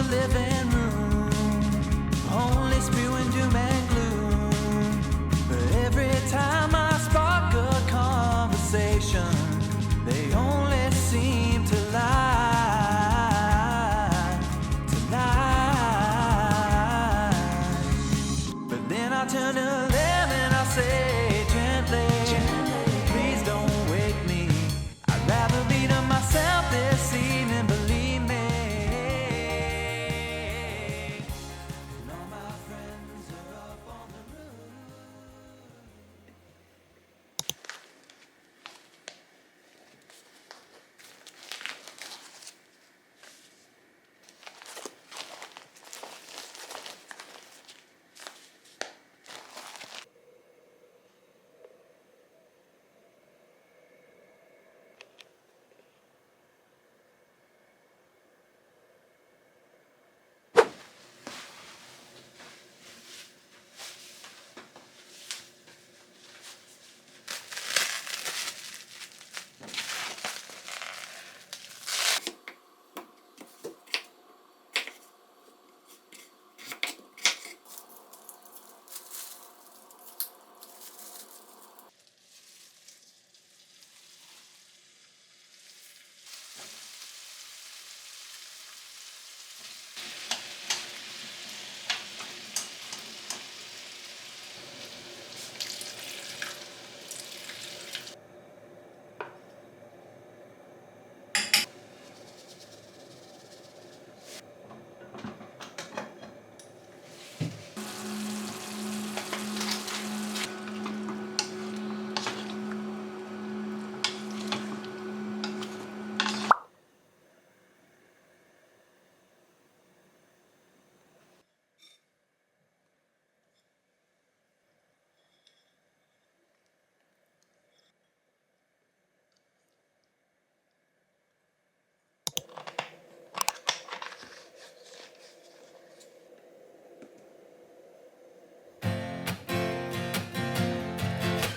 the living room, only spewing doom and gloom. But every time I spark a conversation, they only seem to lie tonight. But then I turn to them and I say gently, please don't wake me. I'd rather be to myself this evening, believe me. And all my friends are up on the roof.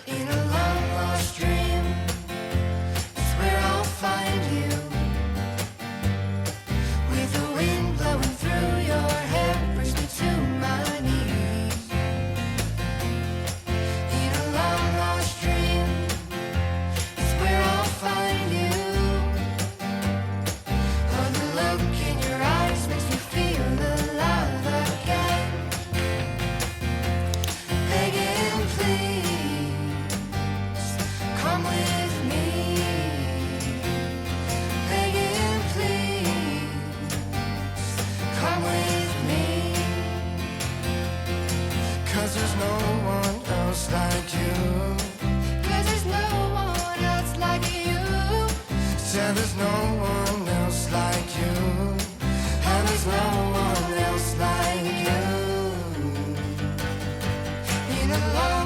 In a long lost dream, it's where I'll find you. With the wind blowing through your hair, brings me to my knees. In a long lost dream, it's where I'll find you. Oh, the look in your eyes makes me feel alive again. Begging, please, come with me. Begging, please, come with me. 'Cause there's no one else like you. 'Cause there's no one else like you. Said there's no one else like you. And there's no one else like you. In a long